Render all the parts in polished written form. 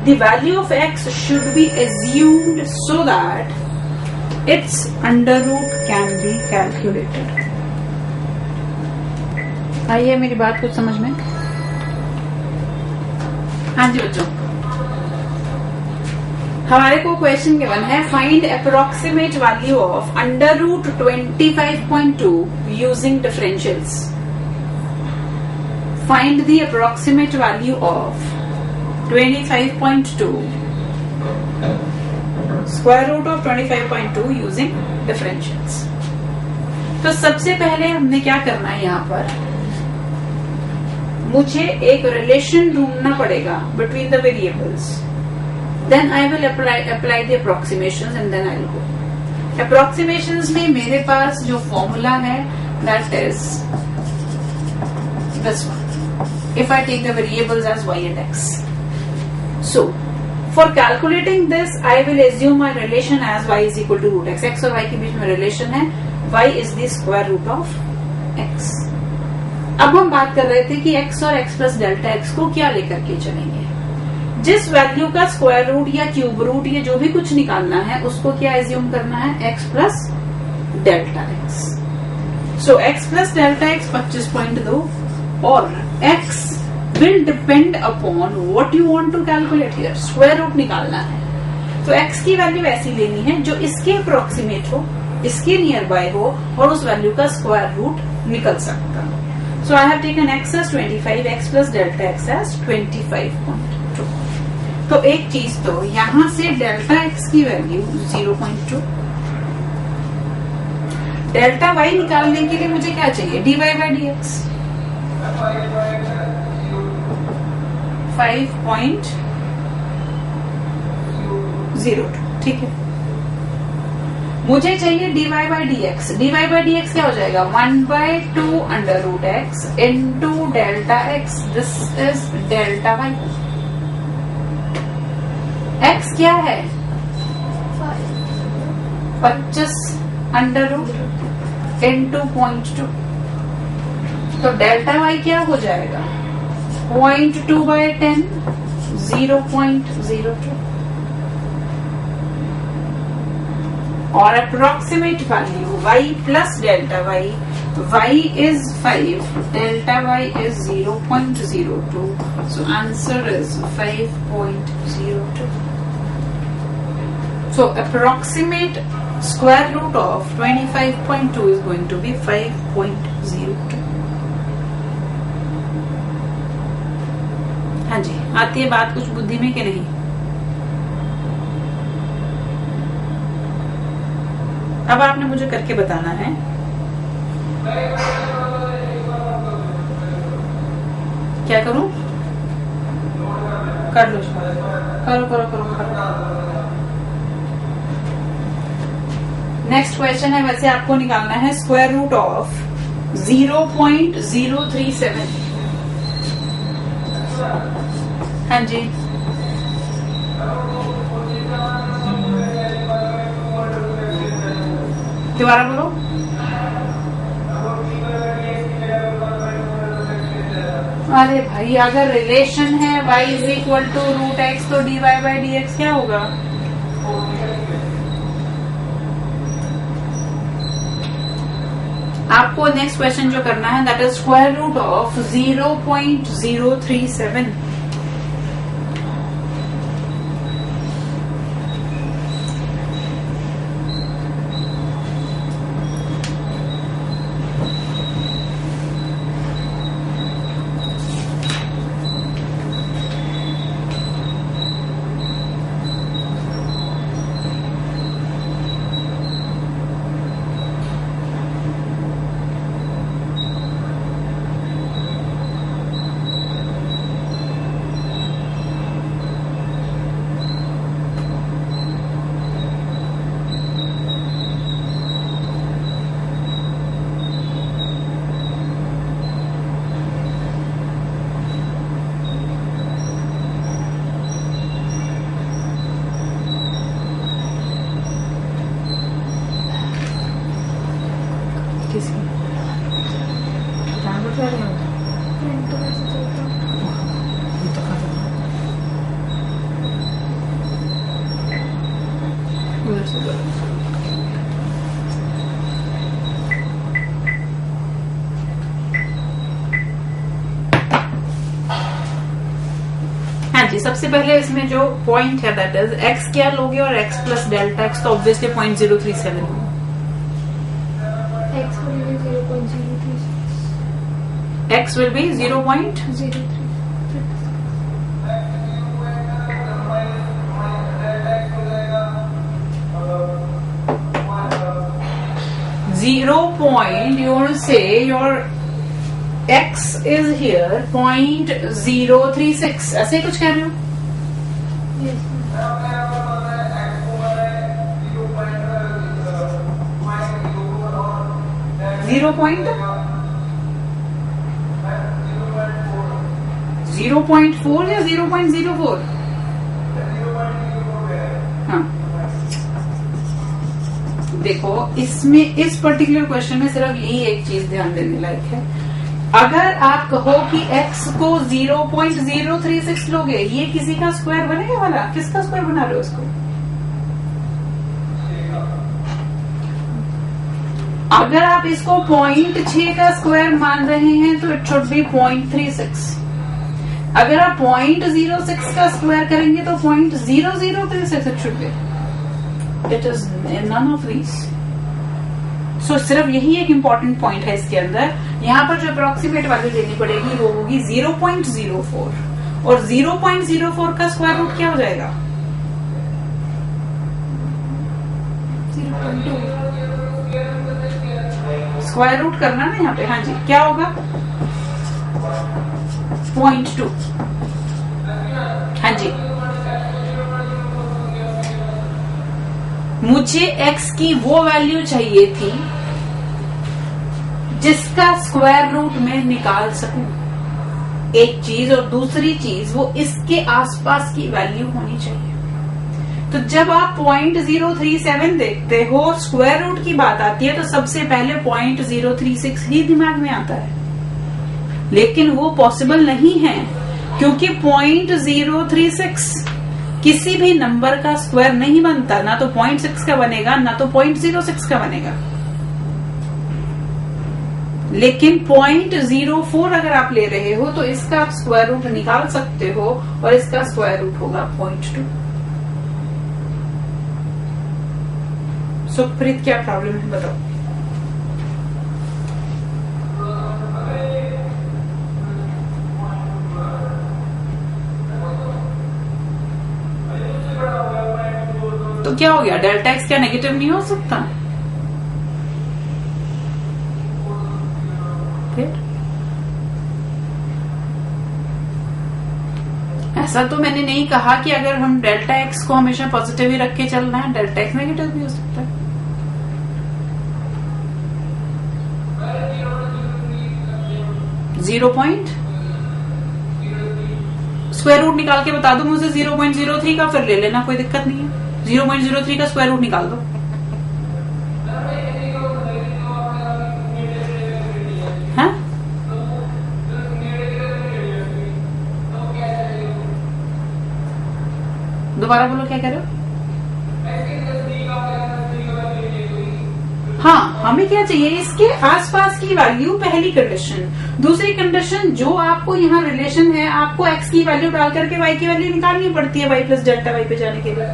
the value of x should be assumed so that its under root can be calculated. आइए मेरी बात कुछ समझ में? हाँ जी बच्चों, हमारे को क्वेश्चन गिवन है find approximate value of under root 25.2 using differentials. Find the approximate value of 25.2 square root of 25.2 using differentials. तो सबसे पहले हमने क्या करना है, यहाँ पर मुझे एक रिलेशन ढूंढना पड़ेगा between the variables. Then I will apply the approximations and then I'll go. Approximations में मेरे पास जो formula है that is this one. If I take the variables as y and x. So for calculating this, I will assume my relation as y is equal to root x. x और y के बीच में relation है. y is the square root of x. अब हम बात कर रहे थे कि x और x plus delta x को क्या लेकर के चलेंगे. जिस वैल्यू का स्क्वायर रूट या क्यूब रूट या जो भी कुछ निकालना है उसको क्या एज्यूम करना है, x plus delta x. So x plus delta x 25.2 और x will depend upon what you want to calculate here. Square root निकालना है तो x की वैल्यू ऐसी लेनी है जो इसके अप्रोक्सीमेट हो, इसके नियर बाय हो और उस वैल्यू का स्क्वायर रूट निकल सकता हो. So I have taken x as 25, x plus delta x as 25.2. तो एक चीज तो यहां से डेल्टा एक्स की वैल्यू 0.2, डेल्टा वाई निकालने के लिए मुझे क्या चाहिए, dy बाई डी एक्स 5.02. ठीक है, मुझे चाहिए dy by d x. dy by d x क्या हो जाएगा, 1/2 under root x into delta x. This is delta y. x क्या है, 25 अंडर रूट इंटू 0.2. तो डेल्टा y क्या हो जाएगा, 0.2/10 0.02. और approximate value y plus delta y is 5, delta y is 0.02. So answer is 5.02. So approximate square root of 25.2 is going to be 5.02. हाँ जी, आती है बात कुछ बुद्धि में कि नहीं? अब आपने मुझे करके बताना है. क्या करूं? कर लो, करो. नेक्स्ट क्वेश्चन है, वैसे आपको निकालना है स्क्वायर रूट ऑफ 0.037. हाँ जी, दोबारा बोलो. अरे भाई, अगर रिलेशन है y is equal to root x तो dy बाई डी एक्स क्या होगा, आपको नेक्स्ट क्वेश्चन जो करना है that is square root of 0.037. से करो। हाँ जी, सबसे पहले इसमें जो पॉइंट है दैट इज x क्या लोगे और x प्लस डेल्टा x, तो ऑब्वियसली 0.037 होगा। x will be 0.036। 0 point, you want to say your x is here 0.036, ऐसे ही कुछ कह रहे हो? Yes, 0.4 या 0.04? हाँ, देखो इसमें इस पर्टिकुलर क्वेश्चन में सिर्फ यही एक चीज ध्यान देने लायक है। अगर आप कहो कि x को 0.036 लोगे, ये किसी का स्क्वायर बनेगा वाला? किसका स्क्वायर बना रहे हो इसको? अगर आप इसको 0.6 का स्क्वायर मान रहे हैं तो इट शुड बी 0.36। अगर आप 0.06 का स्क्वायर करेंगे तो 0.0036 it should be. It is none of these. So सिर्फ यही एक इम्पॉर्टेंट पॉइंट है इसके अंदर। यहाँ पर जो अप्रोक्सीमेट वैल्यू लेनी पड़ेगी वो होगी 0.04, और 0.04 का स्क्वायर रूट क्या हो जाएगा? 0.2। स्क्वायर रूट करना ना यहाँ पे। हाँ जी, क्या होगा? 0.2। हाँ जी, मुझे x की वो वैल्यू चाहिए थी जिसका स्क्वायर रूट मैं निकाल सकूं, एक चीज, और दूसरी चीज वो इसके आसपास की वैल्यू होनी चाहिए। तो जब आप 0.037 देखते हो, स्क्वायर रूट की बात आती है, तो सबसे पहले 0.036 ही दिमाग में आता है। लेकिन वो पॉसिबल नहीं है, क्योंकि 0.036 किसी भी नंबर का स्क्वायर नहीं बनता। ना तो 0.6 का बनेगा, ना तो 0.06 का बनेगा। लेकिन 0.04 अगर आप ले रहे हो तो इसका आप स्क्वायर रूट निकाल सकते हो, और इसका स्क्वायर रूट होगा 0.2। सुप्रीत, क्या प्रॉब्लम है बताओ? तो क्या हो गया? डेल्टा एक्स क्या नेगेटिव नहीं हो सकता? फिर ऐसा तो मैंने नहीं कहा कि अगर हम डेल्टा एक्स को हमेशा पॉजिटिव ही रख के चलना है, डेल्टा एक्स नेगेटिव भी हो सकता है। स्क्वायर रूट निकाल के बता दो मुझे 0.03 का, फिर ले लेना, कोई दिक्कत नहीं है। 0.03 का स्क्वायर रूट निकाल दो। हाँ, दोबारा बोलो, क्या कह रहे हो? हाँ, हमें क्या चाहिए? इसके आसपास की वैल्यू, पहली कंडीशन। दूसरी कंडीशन, जो आपको यहाँ रिलेशन है, आपको x की वैल्यू डाल करके y की वैल्यू निकालनी पड़ती है, y प्लस डेल्टा y पे जाने के लिए।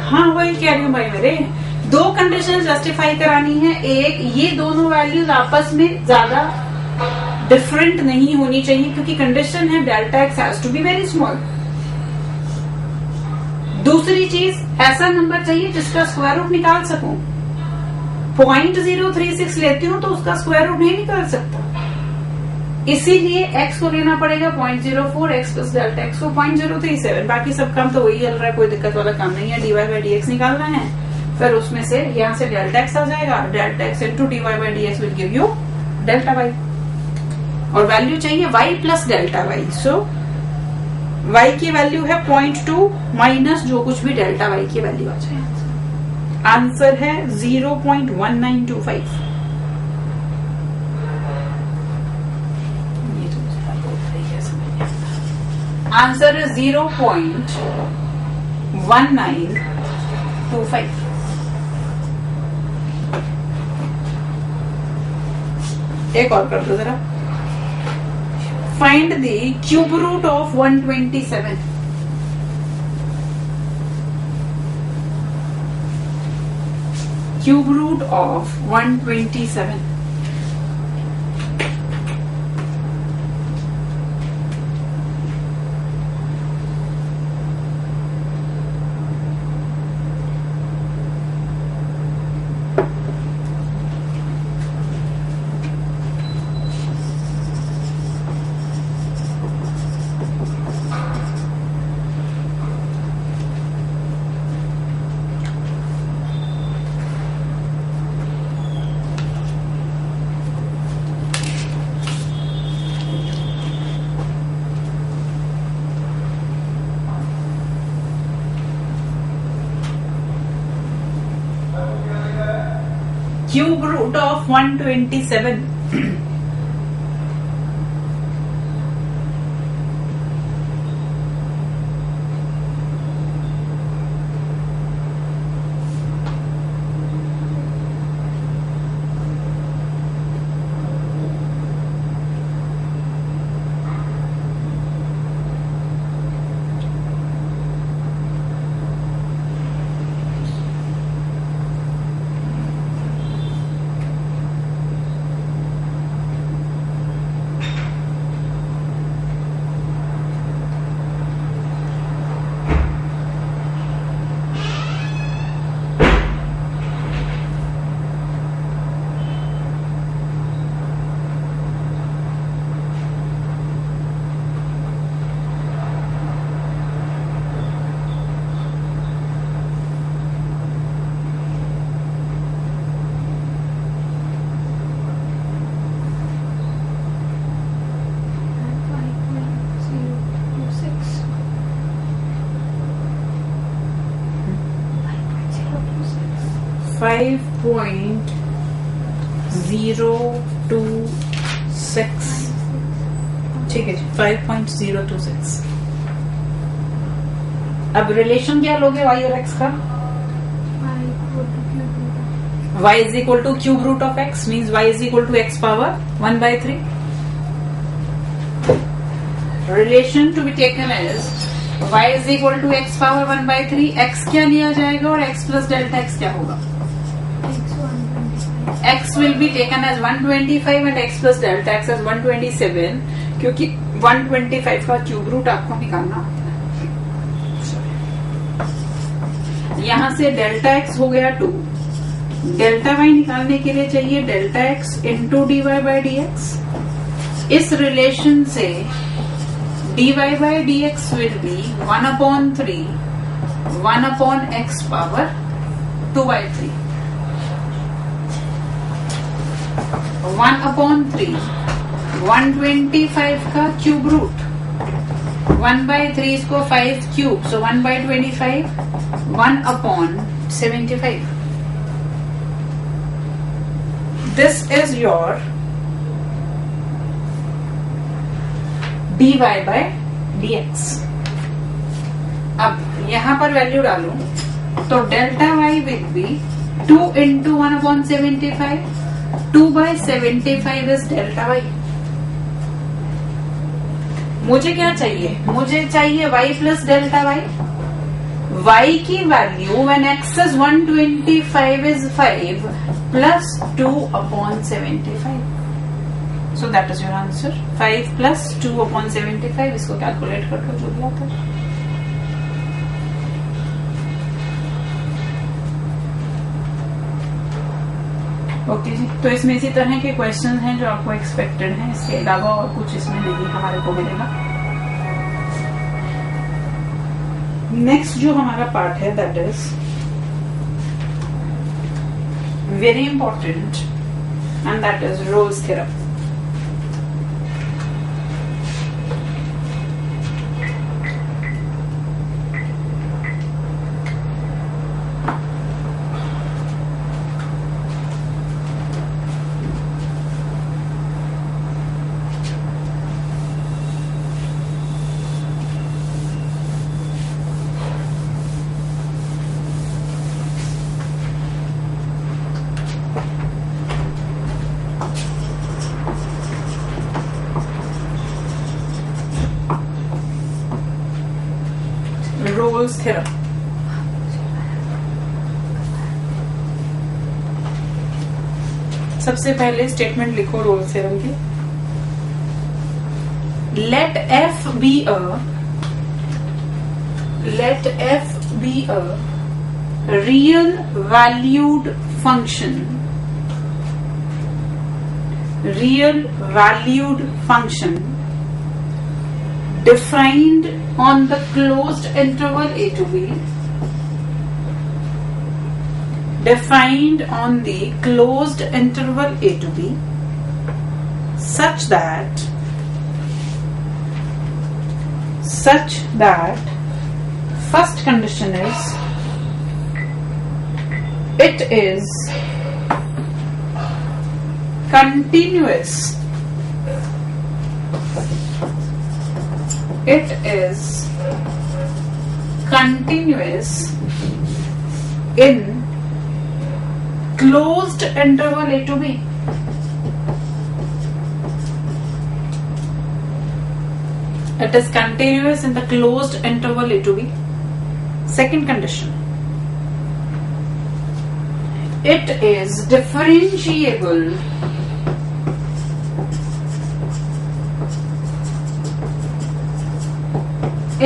हाँ, वही कह रही हूँ भाई मेरे। दो कंडीशन जस्टिफाई करानी है। एक, ये दोनों वैल्यूज आपस में ज्यादा डिफरेंट नहीं होनी चाहिए, क्योंकि कंडीशन है delta x has to be very small. दूसरी चीज, ऐसा नंबर चाहिए जिसका स्क्वायर रूट निकाल सकूं। 0.036 लेती हूं तो उसका स्क्वायर रूट नहीं निकाल सकता, इसीलिए x को लेना पड़ेगा 0.04, x प्लस डेल्टा x को 0.037। बाकी सब काम तो वही चल रहा है, कोई दिक्कत वाला काम नहीं है। dy बाई डी एक्स निकालना है, फिर उसमें से यहाँ से डेल्टा x आ जाएगा। Delta x into dy by d x will give you delta y, और वैल्यू चाहिए y प्लस डेल्टा y। सो y की वैल्यू है 0.2 माइनस जो कुछ भी डेल्टा y की वैल्यू आ जाए। आंसर है 0.1925। ये तो मुझे बहुत सही है समझ। Answer is 0.1925. एक और कर दो जरा. Find the cube root of 127. Cube root of 127. Cube root of 127. Five point 026. ठीक है, 5.026. अब रिलेशन क्या लोगे y और x का? y is equal to cube root of x means y is equal to x power 1/3. Relation to be taken is y is equal to x power 1/3. x क्या लिया जाएगा और x plus delta x क्या होगा? x will be taken as 125 and x plus delta x as 127 क्योंकि 125 का cube root आपको निकालना होता है. यहाँ से डेल्टा x हो गया 2. डेल्टा y निकालने के लिए चाहिए delta x into dy by dx. इस रिलेशन से dy by dx will be 1/3 1/x power 2/3. 1/3 125 का क्यूब रूट 1/3 इसको 5 cube so 1/25 1/75. This is your dy by dx. अब यहां पर वैल्यू डालूं तो delta y will be 2 into 1/75. 2/75 is delta y. मुझे क्या चाहिए? मुझे चाहिए y plus delta y. y की value when x is 125 is 5 plus 2/75. So that is your answer. 5 plus 2/75. इसको कैलकुलेट कर लो जो भी आता है. ओके जी. तो इसमें इसी तरह के क्वेश्चन हैं जो आपको एक्सपेक्टेड हैं. इसके अलावा और कुछ इसमें नहीं हमारे को मिलेगा. नेक्स्ट जो हमारा पार्ट है that is very important and that is Rolle's theorem. Rolle's theorem. सबसे पहले स्टेटमेंट लिखो रोल्स थ्योरम की। Let f be a real valued function defined on the closed interval a to b, such that first condition is it is continuous in closed interval a to b. It is continuous in the closed interval a to b. Second condition, it is differentiable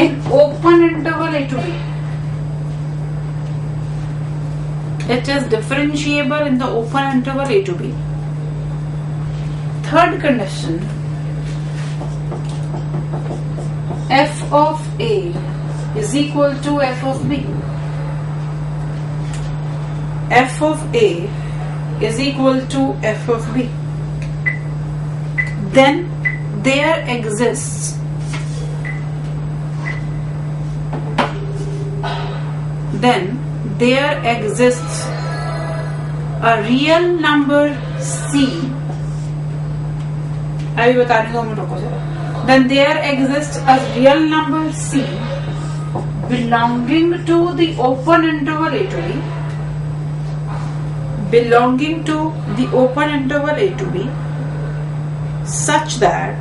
in open interval a to b. It is differentiable in the open interval a to b. Third condition, f of a is equal to f of b. F of a is equal to f of b. Then there exists a real number c. अभी बताने दो minute रुको जरा. Then there exists a real number c belonging to the open interval a to b. Such that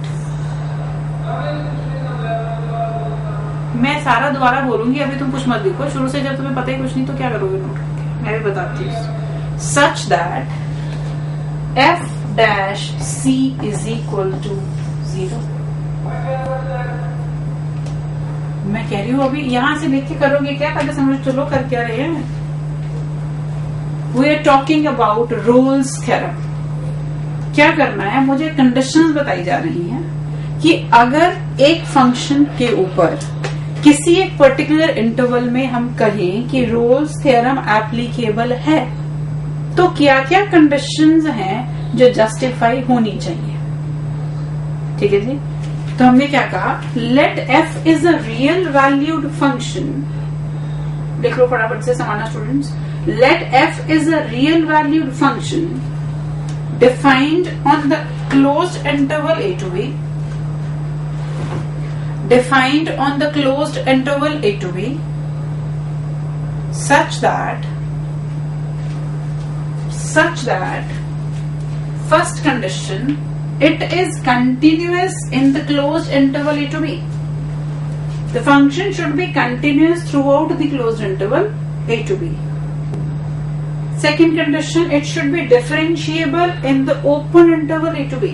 मैं सारा दोबारा बोलूंगी, अभी तुम कुछ मत लिखो. शुरू से जब तुम्हें पता ही कुछ नहीं तो क्या करोगे नोट करके. मैं भी बताती हूँ. Such that f dash c is equal to 0. मैं कह रही हूँ अभी यहाँ से लिख के करोगे क्या, पहले समझ चलो कर क्या रहे हैं. We are talking about Rolle's theorem. क्या करना है, मुझे कंडीशंस बताई जा रही हैं कि अगर एक फंक्शन के ऊपर किसी एक पर्टिकुलर इंटरवल में हम कहें कि रोल्स थ्योरम एप्लीकेबल है तो क्या क्या कंडीशंस हैं जो जस्टिफाई होनी चाहिए. ठीक है जी. तो हमने क्या कहा, let f is a real valued function. देख लो फटाफट से समाना students. Let f is a real valued function defined on the closed interval a to b, such that first condition, it is continuous in the closed interval a to b. The function should be continuous throughout the closed interval a to b. Second condition, it should be differentiable in the open interval a to b.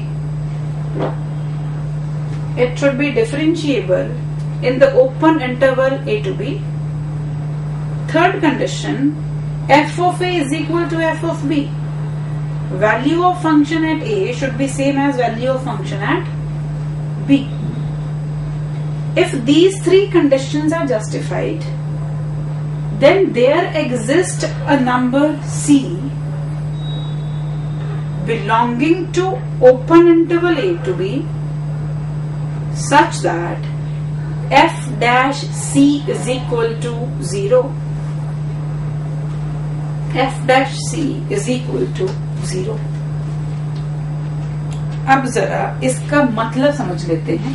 It should be differentiable in the open interval a to b. Third condition, f of a is equal to f of b. Value of function at a should be same as value of function at b. If these three conditions are justified, then there exists a number c belonging to open interval a to b such that f dash c is equal to 0. f dash c is equal to 0. अब जरा इसका मतलब समझ लेते हैं.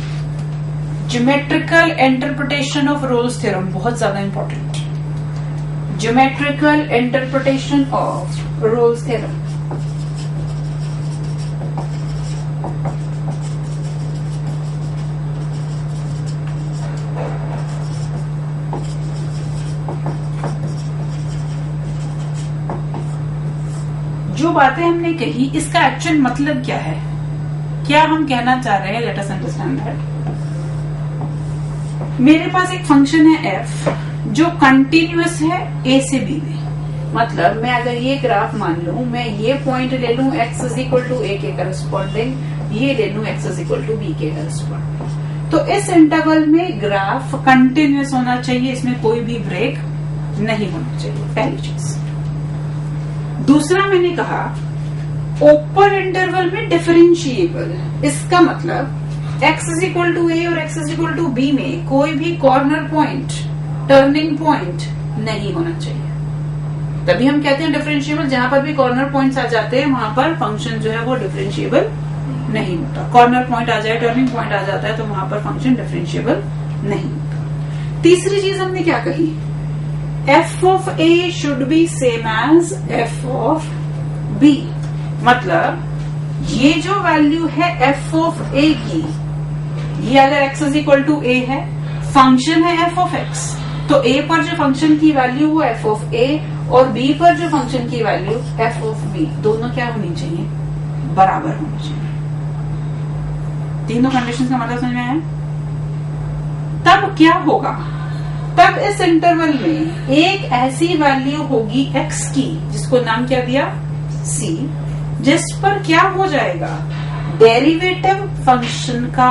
Geometrical interpretation of Rolle's theorem बहुत ज्यादा important. Geometrical interpretation of Rolle's theorem. बातें हमने कही इसका एक्चुअल मतलब क्या है, क्या हम कहना चाह रहे हैं, लेट अस अंडरस्टैंड दैट। मेरे पास एक फंक्शन है f जो कंटिन्यूअस है a से b में। मतलब मैं अगर ये ग्राफ मान लूं, मैं ये पॉइंट ले लूं x is equal to a के करस्पॉन्डिंग, ये ले लूं x is equal to b के करस्पॉन्डिंग, तो इस इंटरवल में ग्राफ कंटिन्यूअस होना चाहिए, इसमें कोई भी ब्रेक नहीं होना चाहिए, पहली चीज। दूसरा मैंने कहा ओपन इंटरवल में डिफरेंशिएबल है, इसका मतलब x is equal to a और x is equal to b में कोई भी कॉर्नर पॉइंट, टर्निंग पॉइंट नहीं होना चाहिए। तभी हम कहते हैं डिफरेंशिएबल, जहां पर भी कॉर्नर पॉइंट्स आ जाते हैं वहां पर फंक्शन जो है वो डिफरेंशिएबल नहीं होता। कॉर्नर पॉइंट आ जाए, टर्निंग पॉइंट आ जाता है तो वहां पर फंक्शन डिफरेंशिएबल नहीं होता। तीसरी चीज हमने क्या कही, f of a should be same as f of b। मतलब ये जो वैल्यू है f ऑफ a की, ये अगर x is equal to a है, फंक्शन है f ऑफ x, तो a पर जो फंक्शन की वैल्यू वो f ऑफ a और b पर जो फंक्शन की वैल्यू f ऑफ b, दोनों क्या होनी चाहिए, बराबर होनी चाहिए। तीनों कंडीशंस का मतलब समझ में आया। तब क्या होगा, तब इस इंटरवल में एक ऐसी वैल्यू होगी x की जिसको नाम क्या दिया c, जिस पर क्या हो जाएगा, डेरिवेटिव फंक्शन का